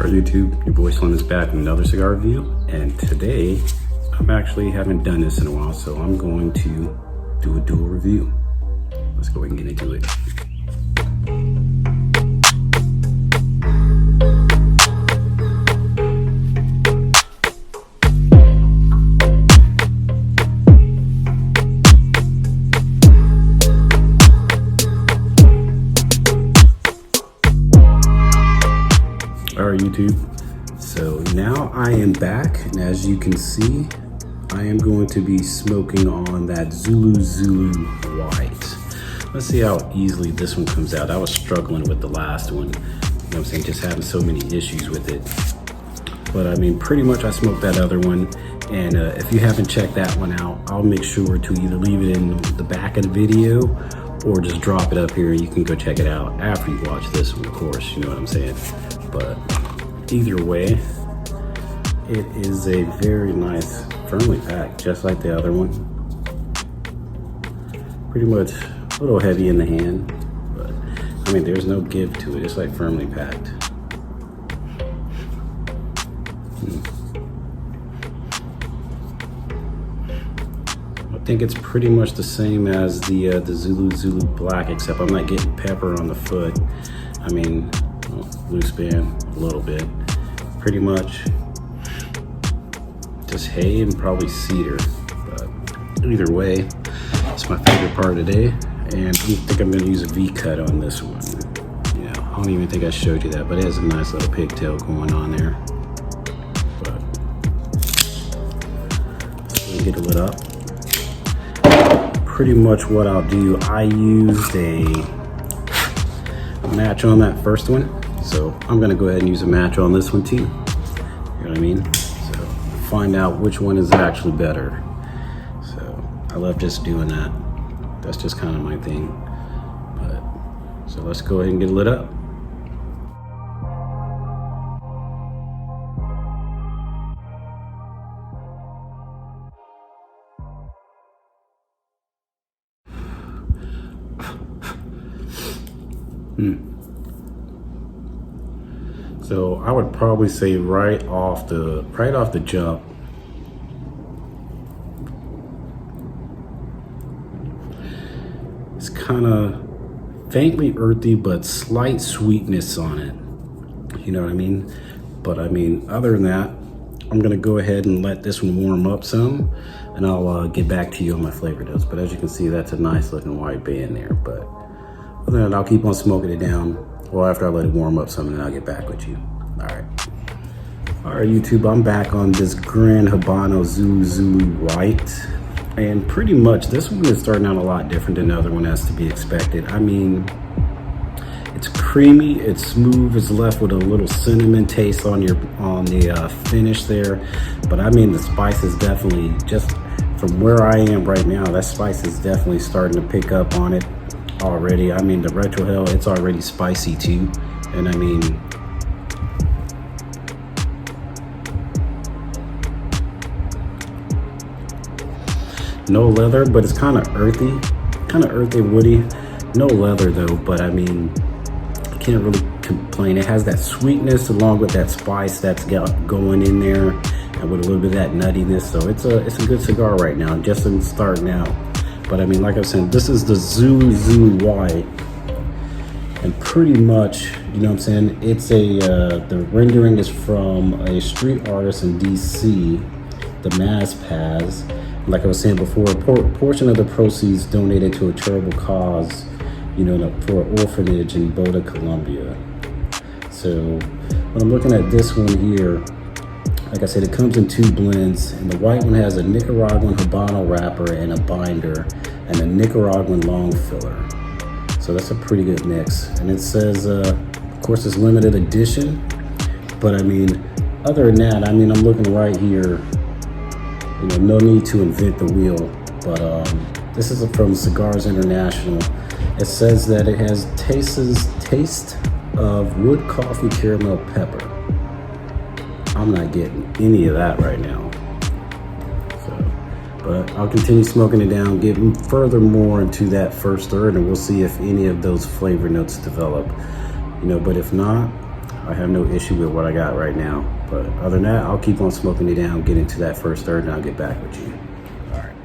Our YouTube, your boy Slim is back with another cigar review, and today I'm actually haven't done this in a while, so I'm going to do a dual review. Let's go ahead and get into it. Alright YouTube, so now I am back, and as you can see, I am going to be smoking on that Zulu white. Let's see how easily this one comes out. I was struggling with the last one, you know what I'm saying, just having so many issues with it. But I mean, pretty much I smoked that other one, and if you haven't checked that one out, I'll make sure to either leave it in the back of the video or just drop it up here and you can go check it out after you watch this one, of course, you know what I'm saying. But either way, it is a very nice, firmly packed, just like the other one. Pretty much a little heavy in the hand, but I mean, there's no give to it. It's like firmly packed. I think it's pretty much the same as the Zulu Black, except I'm not getting pepper on the foot. I mean, loose band a little bit, pretty much just hay and probably cedar. But either way, it's my favorite part of the day, and I think I'm going to use a V-cut on this one. Yeah, I don't even think I showed you that, but it has a nice little pigtail going on there. But let's get it lit up. Pretty much what I'll do, I used a match on that first one, so I'm gonna go ahead and use a match on this one too. You know what I mean? So find out which one is actually better. So I love just doing that. That's just kind of my thing. But so let's go ahead and get it lit up. So I would probably say right off the jump, it's kind of faintly earthy but slight sweetness on it. You know what I mean? But I mean, other than that, I'm gonna go ahead and let this one warm up some, and I'll get back to you on my flavor notes. But as you can see, that's a nice looking white band there. But other than that, I'll keep on smoking it down. Well, after I let it warm up some, and I'll get back with you. All right, YouTube, I'm back on this Gran Habano Zulu white. And pretty much this one is starting out a lot different than the other one, as to be expected. I mean, it's creamy, it's smooth, it's left with a little cinnamon taste on the finish there. But I mean, the spice is definitely, just from where I am right now, that spice is definitely starting to pick up on it already. I mean, the retrohale, it's already spicy too. And I mean, no leather, but it's kind of earthy, woody. No leather though, but I mean, I can't really complain. It has that sweetness along with that spice that's going in there, and with a little bit of that nuttiness. So it's a good cigar right now, just in starting out. But I mean, like I was saying, this is the Zulu white, and pretty much, you know what I'm saying, it's the rendering is from a street artist in DC, the Maz Paz. Like I was saying before, a portion of the proceeds donated to a charitable cause, you know, for an orphanage in Bogota, Colombia. So when I'm looking at this one here, like I said, it comes in two blends, and the white one has a Nicaraguan Habano wrapper and a binder, and a Nicaraguan long filler. So that's a pretty good mix. And it says, of course, it's limited edition, but I mean, other than that, I mean, I'm looking right here, you know, no need to invent the wheel. But this is from Cigars International. It says that it has taste of wood, coffee, caramel, pepper. I'm not getting any of that right now. So, but I'll continue smoking it down, getting furthermore into that first third, and we'll see if any of those flavor notes develop. You know, but if not, I have no issue with what I got right now. But other than that, I'll keep on smoking it down, get into that first third, and I'll get back with you.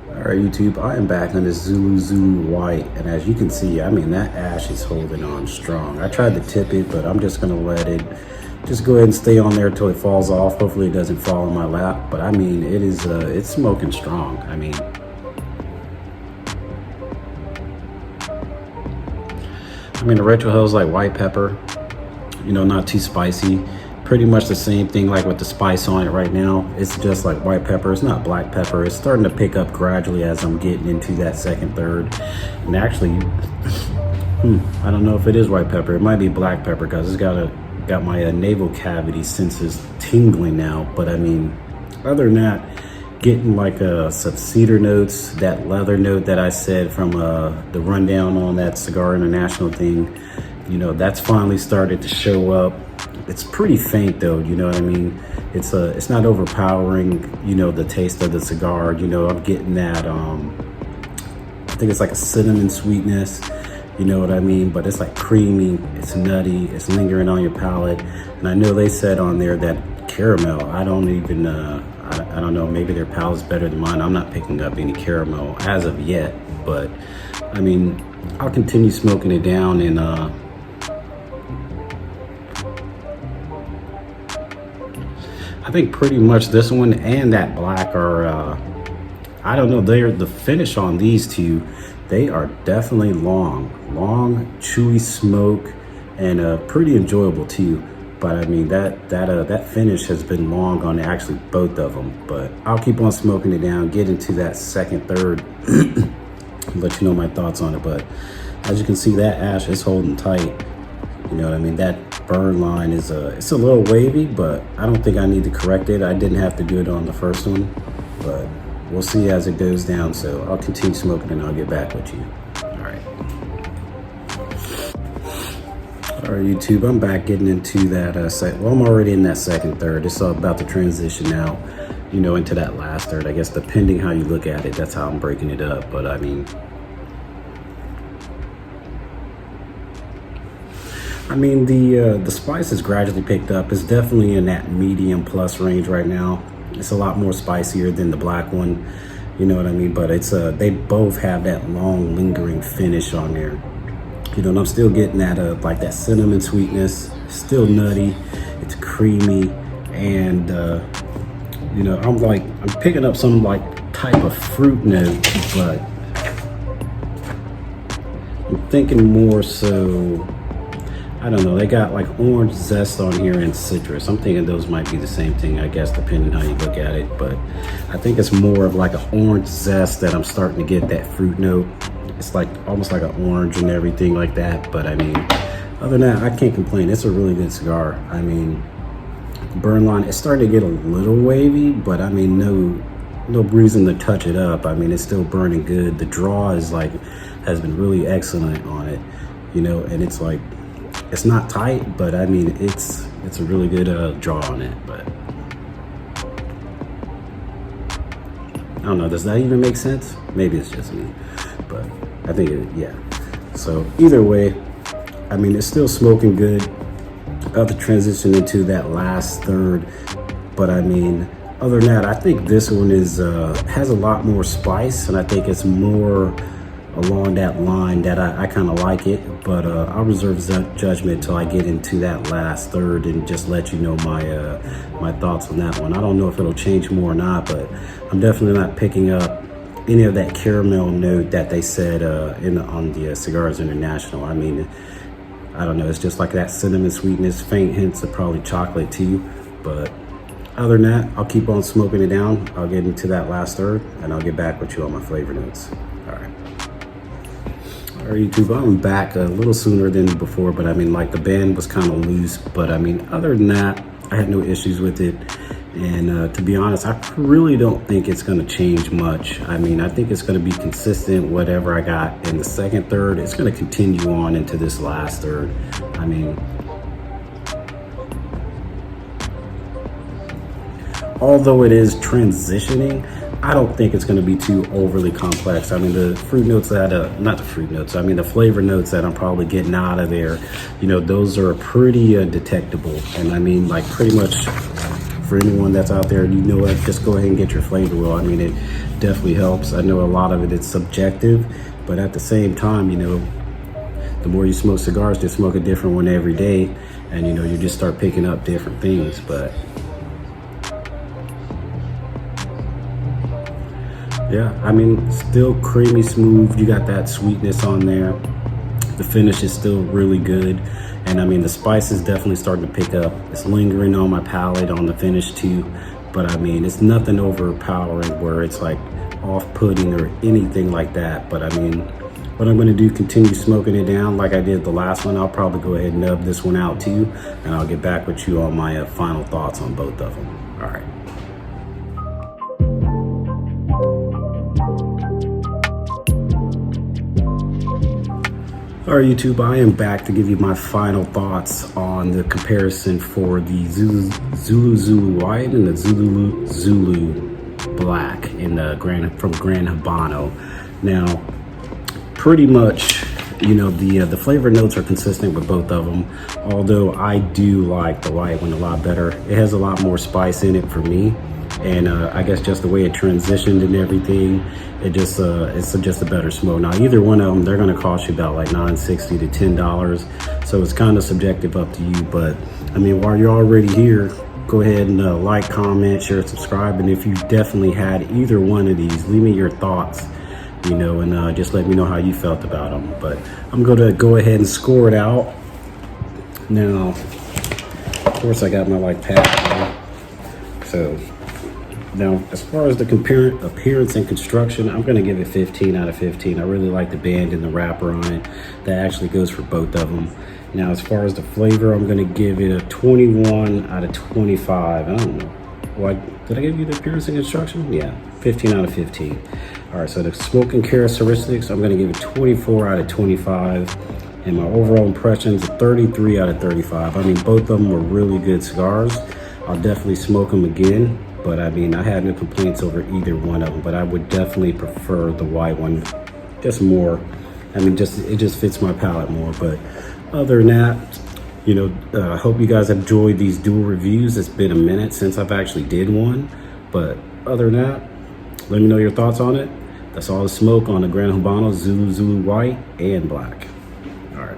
All right, YouTube, I am back on this Zulu White, and as you can see, I mean, that ash is holding on strong. I tried to tip it, but I'm just gonna let it just go ahead and stay on there until it falls off. Hopefully it doesn't fall in my lap, but I mean, it is, it's smoking strong. I mean, the retrohale is like white pepper, you know, not too spicy. Pretty much the same thing like with the spice on it right now. It's just like white pepper. It's not black pepper. It's starting to pick up gradually as I'm getting into that second third. And actually, I don't know if it is white pepper. It might be black pepper because it's got my nasal cavity senses tingling now. But I mean, other than that, getting like some cedar notes, that leather note that I said from the rundown on that Cigar International thing, you know, that's finally started to show up. It's pretty faint though, you know what I mean? It's not overpowering, you know, the taste of the cigar. You know, I'm getting that, I think it's like a cinnamon sweetness, you know what I mean? But it's like creamy, it's nutty, it's lingering on your palate. And I know they said on there that caramel, I don't even, I don't know, maybe their palate's better than mine. I'm not picking up any caramel as of yet, but I mean, I'll continue smoking it down and, I think pretty much this one and that black are, I don't know, the finish on these two, they are definitely long, chewy smoke, and pretty enjoyable too. But I mean, that finish has been long on actually both of them. But I'll keep on smoking it down, get into that second, third, let you know my thoughts on it. But as you can see, that ash is holding tight. You know what I mean? That burn line is it's a little wavy, but I don't think I need to correct it. I didn't have to do it on the first one, but we'll see as it goes down. So I'll continue smoking and I'll get back with you. All right, YouTube, I'm back getting into that well, I'm already in that second third. It's all about to transition now, you know, into that last third. I guess depending how you look at it, that's how I'm breaking it up. But I mean, the spice has gradually picked up. It's definitely in that medium plus range right now. It's a lot more spicier than the black one, you know what I mean? But it's they both have that long lingering finish on there. You know, and I'm still getting that like that cinnamon sweetness, still nutty, it's creamy, and you know, I'm picking up some like type of fruit note, but I'm thinking more so, I don't know, they got like orange zest on here and citrus. I'm thinking those might be the same thing, I guess, depending how you look at it. But I think it's more of like an orange zest that I'm starting to get that fruit note. It's like almost like an orange and everything like that. But I mean, other than that, I can't complain. It's a really good cigar. I mean, burn line, it's starting to get a little wavy, but I mean, no reason to touch it up. I mean, it's still burning good. The draw is like, has been really excellent on it, you know, and it's like, it's not tight, but I mean, it's a really good draw on it. But I don't know, does that even make sense? Maybe it's just me, but I think yeah. So either way, I mean, it's still smoking good. About to transition into that last third, but I mean, other than that, I think this one is has a lot more spice, and I think it's more along that line that I kind of like it. But I'll reserve judgment until I get into that last third and just let you know my thoughts on that one. I don't know if it'll change more or not, but I'm definitely not picking up any of that caramel note that they said on the Cigars International. I mean, I don't know, it's just like that cinnamon sweetness, faint hints of probably chocolate too. But other than that, I'll keep on smoking it down. I'll get into that last third and I'll get back with you on my flavor notes. All right. All right, YouTube, I'm back a little sooner than before, but I mean, like, the band was kind of loose, but I mean, other than that, I had no issues with it. And to be honest, I really don't think it's going to change much. I mean, I think it's going to be consistent. Whatever I got in the second third, it's going to continue on into this last third. I mean, although it is transitioning, I don't think it's going to be too overly complex. I mean, the fruit notes that, not the fruit notes, I mean, the flavor notes that I'm probably getting out of there, you know, those are pretty detectable. And I mean, like pretty much for anyone that's out there, you know what, just go ahead and get your flavor wheel. I mean, it definitely helps. I know a lot of it is subjective, but at the same time, you know, the more you smoke cigars, just smoke a different one every day, and you know, you just start picking up different things. But yeah, I mean, still creamy smooth. You got that sweetness on there. The finish is still really good. And I mean, the spice is definitely starting to pick up. It's lingering on my palate on the finish too. But I mean, it's nothing overpowering where it's like off-putting or anything like that. But I mean, what I'm gonna do, continue smoking it down like I did the last one. I'll probably go ahead and nub this one out too. And I'll get back with you on my final thoughts on both of them. All right. All right, YouTube, I am back to give you my final thoughts on the comparison for the Zulu White and the Zulu Black in the from Gran Habano. Now, pretty much, you know, the flavor notes are consistent with both of them, although I do like the white one a lot better. It has a lot more spice in it for me. And I guess just the way it transitioned and everything, it just it's just a better smoke. Now, either one of them, they're going to cost you about like $9.60 to $10, so it's kind of subjective up to you. But I mean, while you're already here, go ahead and like, comment, share, subscribe, and if you definitely had either one of these, leave me your thoughts, you know, and just let me know how you felt about them. But I'm going to go ahead and score it out now. Of course, I got my like pad here. So now, as far as the appearance and construction, I'm going to give it 15 out of 15. I really like the band and the wrapper on it. That actually goes for both of them. Now, as far as the flavor, I'm going to give it a 21 out of 25. I don't know. What, did I give you the appearance and construction? Yeah, 15 out of 15. All right, so the smoking characteristics, I'm going to give it 24 out of 25. And my overall impressions, 33 out of 35. I mean, both of them were really good cigars. I'll definitely smoke them again. But I mean, I had no complaints over either one of them, but I would definitely prefer the white one just more. I mean, it just fits my palate more. But other than that, you know, I hope you guys enjoyed these dual reviews. It's been a minute since I've actually did one. But other than that, let me know your thoughts on it. That's all the smoke on the Gran Habano Zulu White and Black. All right.